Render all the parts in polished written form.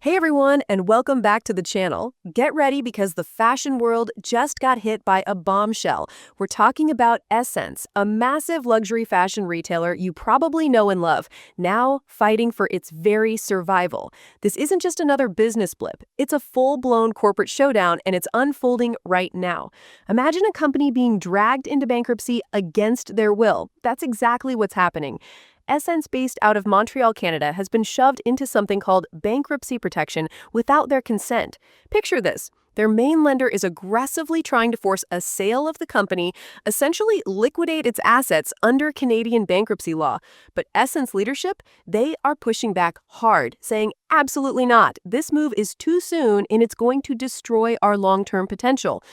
Hey everyone, and welcome back to the channel. Get ready because the fashion world just got hit by a bombshell. We're talking about Ssense, a massive luxury fashion retailer you probably know and love, now fighting for its very survival. This isn't just another business blip, it's a full-blown corporate showdown, and it's unfolding right now. Imagine a company being dragged into bankruptcy against their will. That's exactly what's happening. Ssense, based out of Montreal, Canada, has been shoved into something called bankruptcy protection without their consent. Picture this. Their main lender is aggressively trying to force a sale of the company, essentially liquidate its assets under Canadian bankruptcy law. But Ssense leadership, they are pushing back hard, saying absolutely not. This move is too soon and it's going to destroy our long-term potential.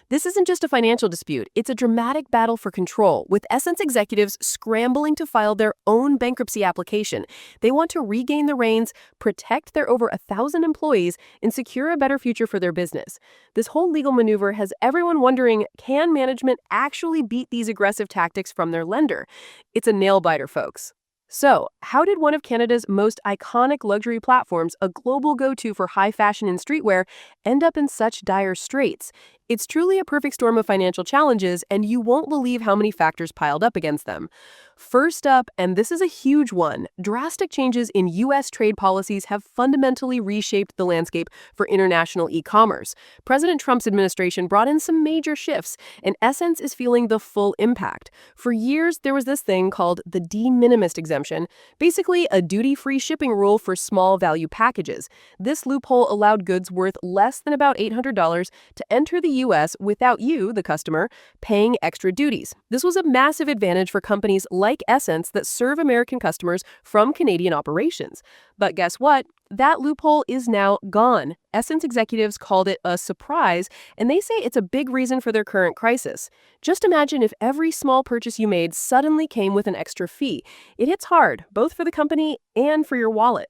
This isn't just a financial dispute, it's a dramatic battle for control, with Ssense executives scrambling to file their own bankruptcy application. They want to regain the reins, protect their over 1,000 employees, and secure a better future for their business. This whole legal maneuver has everyone wondering, can management actually beat these aggressive tactics from their lender? It's a nail-biter, folks. So, how did one of Canada's most iconic luxury platforms, a global go-to for high fashion and streetwear, end up in such dire straits? It's truly a perfect storm of financial challenges, and you won't believe how many factors piled up against them. First up, and this is a huge one, drastic changes in U.S. trade policies have fundamentally reshaped the landscape for international e-commerce. President Trump's administration brought in some major shifts, and Ssense is feeling the full impact. For years, there was this thing called the de minimis exemption, basically a duty-free shipping rule for small value packages. This loophole allowed goods worth less than about $800 to enter the U.S. without you, the customer, paying extra duties. This was a massive advantage for companies like Ssense that serve American customers from Canadian operations. But guess what? That loophole is now gone. Ssense executives called it a surprise, and they say it's a big reason for their current crisis. Just imagine if every small purchase you made suddenly came with an extra fee. It hits hard, both for the company and for your wallet.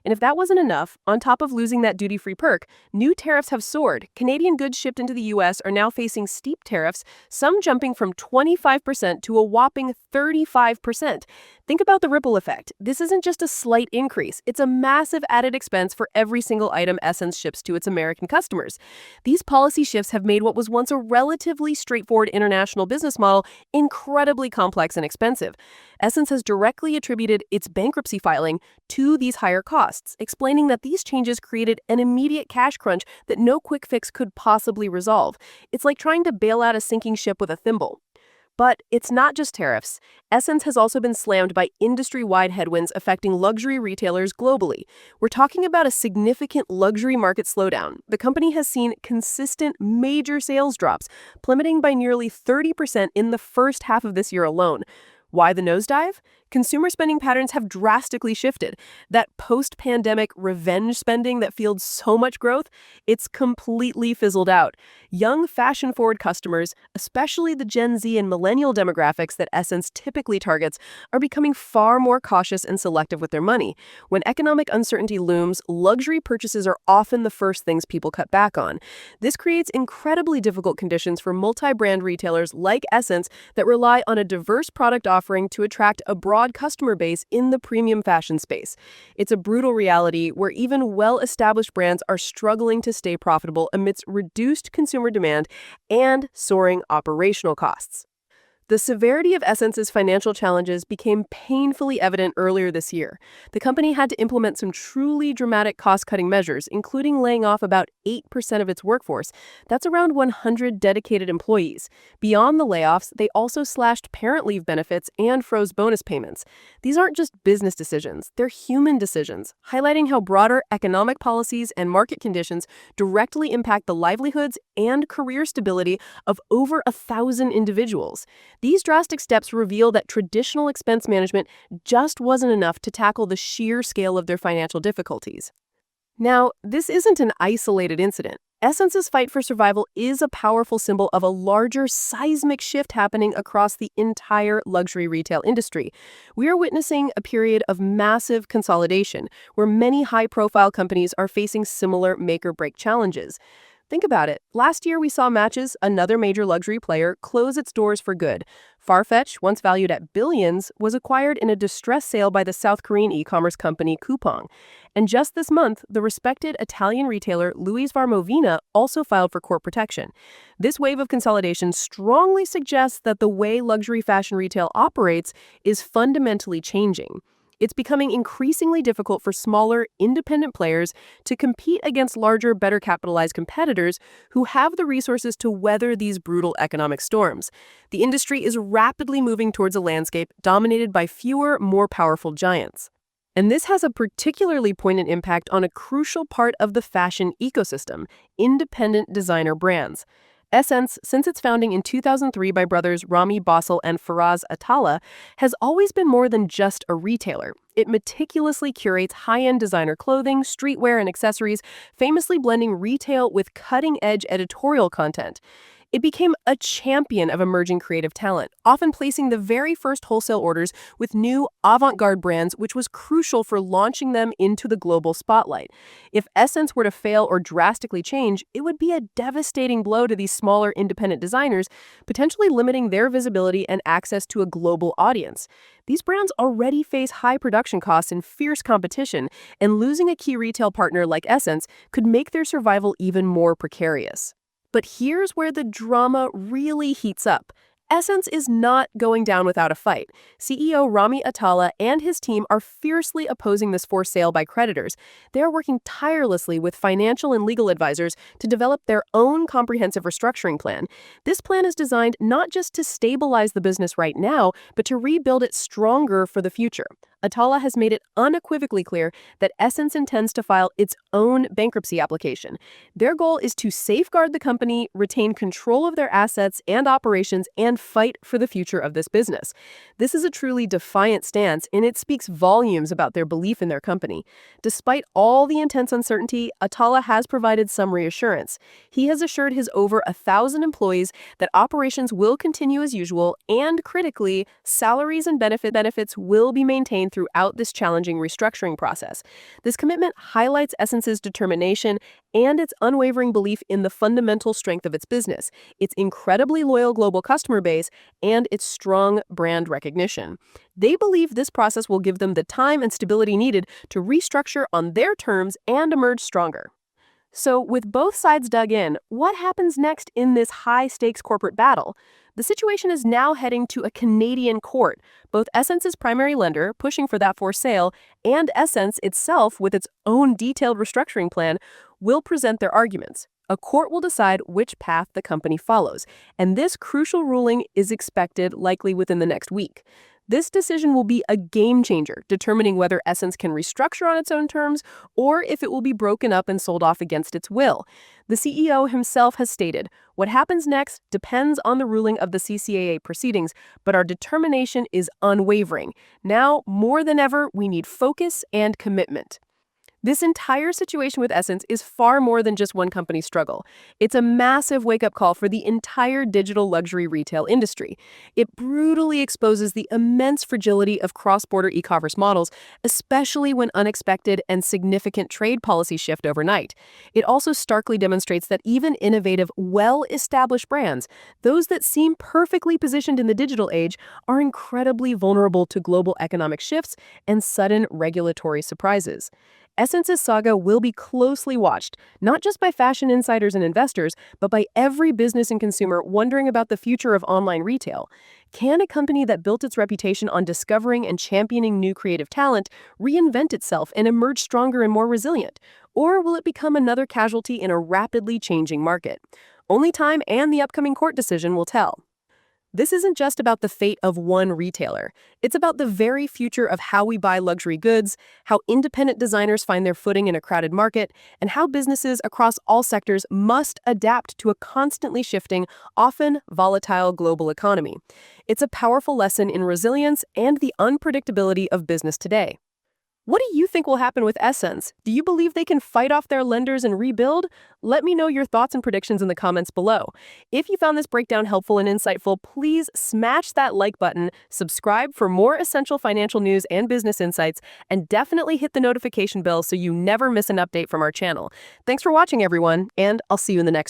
And if that wasn't enough, on top of losing that duty-free perk, new tariffs have soared. Canadian goods shipped into the U.S. are now facing steep tariffs, some jumping from 25% to a whopping 35%. Think about the ripple effect. This isn't just a slight increase. It's a massive added expense for every single item Ssense ships to its American customers. These policy shifts have made what was once a relatively straightforward international business model incredibly complex and expensive. Ssense has directly attributed its bankruptcy filing to these higher costs, explaining that these changes created an immediate cash crunch that no quick fix could possibly resolve. It's like trying to bail out a sinking ship with a thimble. But it's not just tariffs. Ssense has also been slammed by industry-wide headwinds affecting luxury retailers globally. We're talking about a significant luxury market slowdown. The company has seen consistent major sales drops, plummeting by nearly 30% in the first half of this year alone. Why the nosedive? Consumer spending patterns have drastically shifted. That post-pandemic revenge spending that fueled so much growth, it's completely fizzled out. Young, fashion-forward customers, especially the Gen Z and millennial demographics that Ssense typically targets, are becoming far more cautious and selective with their money. When economic uncertainty looms, luxury purchases are often the first things people cut back on. This creates incredibly difficult conditions for multi-brand retailers like Ssense that rely on a diverse product offering to attract a broad customer base in the premium fashion space. It's a brutal reality where even well-established brands are struggling to stay profitable amidst reduced consumer demand and soaring operational costs. The severity of Ssense's financial challenges became painfully evident earlier this year. The company had to implement some truly dramatic cost-cutting measures, including laying off about 8% of its workforce. That's around 100 dedicated employees. Beyond the layoffs, they also slashed parent leave benefits and froze bonus payments. These aren't just business decisions, they're human decisions, highlighting how broader economic policies and market conditions directly impact the livelihoods and career stability of over 1,000 individuals. These drastic steps reveal that traditional expense management just wasn't enough to tackle the sheer scale of their financial difficulties. Now, this isn't an isolated incident. Ssense's fight for survival is a powerful symbol of a larger seismic shift happening across the entire luxury retail industry. We are witnessing a period of massive consolidation, where many high-profile companies are facing similar make-or-break challenges. Think about it. Last year, we saw Matches, another major luxury player, close its doors for good. Farfetch, once valued at billions, was acquired in a distress sale by the South Korean e-commerce company Coupang. And just this month, the respected Italian retailer Luisaviaroma also filed for court protection. This wave of consolidation strongly suggests that the way luxury fashion retail operates is fundamentally changing. It's becoming increasingly difficult for smaller, independent players to compete against larger, better capitalized competitors who have the resources to weather these brutal economic storms. The industry is rapidly moving towards a landscape dominated by fewer, more powerful giants. And this has a particularly poignant impact on a crucial part of the fashion ecosystem: independent designer brands. Ssense, since its founding in 2003 by brothers Rami Atallah and Atallah, has always been more than just a retailer. It meticulously curates high-end designer clothing, streetwear, and accessories, famously blending retail with cutting-edge editorial content. It became a champion of emerging creative talent, often placing the very first wholesale orders with new avant-garde brands, which was crucial for launching them into the global spotlight. If Ssense were to fail or drastically change, it would be a devastating blow to these smaller independent designers, potentially limiting their visibility and access to a global audience. These brands already face high production costs and fierce competition, and losing a key retail partner like Ssense could make their survival even more precarious. But here's where the drama really heats up. Ssense is not going down without a fight. CEO Rami Atallah and his team are fiercely opposing this forced sale by creditors. They are working tirelessly with financial and legal advisors to develop their own comprehensive restructuring plan. This plan is designed not just to stabilize the business right now, but to rebuild it stronger for the future. Atallah has made it unequivocally clear that Ssense intends to file its own bankruptcy application. Their goal is to safeguard the company, retain control of their assets and operations, and fight for the future of this business. This is a truly defiant stance, and it speaks volumes about their belief in their company. Despite all the intense uncertainty, Atallah has provided some reassurance. He has assured his over 1,000 employees that operations will continue as usual, and critically, salaries and benefits will be maintained throughout this challenging restructuring process. This commitment highlights Ssence's determination and its unwavering belief in the fundamental strength of its business, its incredibly loyal global customer base, and its strong brand recognition. They believe this process will give them the time and stability needed to restructure on their terms and emerge stronger. So, with both sides dug in, what happens next in this high-stakes corporate battle? The situation is now heading to a Canadian court. Both Ssence's primary lender, pushing for that forced sale, and Ssense itself, with its own detailed restructuring plan, will present their arguments. A court will decide which path the company follows, and this crucial ruling is expected likely within the next week. This decision will be a game changer, determining whether Ssense can restructure on its own terms or if it will be broken up and sold off against its will. The CEO himself has stated, "What happens next depends on the ruling of the CCAA proceedings, but our determination is unwavering. Now, more than ever, we need focus and commitment." This entire situation with Ssense is far more than just one company's struggle. It's a massive wake-up call for the entire digital luxury retail industry. It brutally exposes the immense fragility of cross-border e-commerce models, especially when unexpected and significant trade policies shift overnight. It also starkly demonstrates that even innovative, well-established brands, those that seem perfectly positioned in the digital age, are incredibly vulnerable to global economic shifts and sudden regulatory surprises. Ssence's saga will be closely watched, not just by fashion insiders and investors, but by every business and consumer wondering about the future of online retail. Can a company that built its reputation on discovering and championing new creative talent reinvent itself and emerge stronger and more resilient? Or will it become another casualty in a rapidly changing market? Only time and the upcoming court decision will tell. This isn't just about the fate of one retailer. It's about the very future of how we buy luxury goods, how independent designers find their footing in a crowded market, and how businesses across all sectors must adapt to a constantly shifting, often volatile global economy. It's a powerful lesson in resilience and the unpredictability of business today. What do you think will happen with Ssense? Do you believe they can fight off their lenders and rebuild? Let me know your thoughts and predictions in the comments below. If you found this breakdown helpful and insightful, please smash that like button, subscribe for more essential financial news and business insights, and definitely hit the notification bell so you never miss an update from our channel. Thanks for watching, everyone, and I'll see you in the next